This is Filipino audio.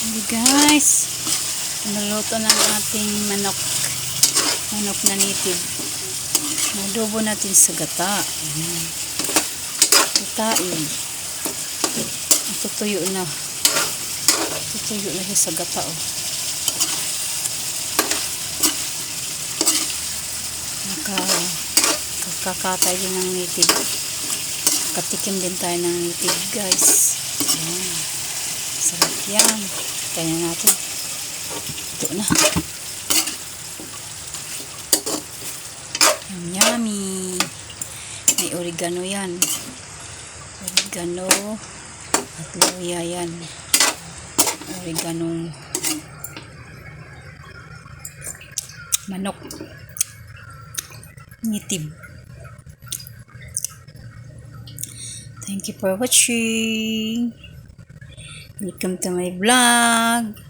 Hey guys, naluto ng ating manok na native. Nadobo natin sa gata. Gatain. Tutuyo na siya sa gata. Kakatay din ng native. Katikim din tayo ng native, guys. Ayan. Sarap yan. Kaya natin. Ito na. Yummy. May oregano yan. Oregano at luya yan. Oregano manok native. Thank you for watching. Welcome to my vlog.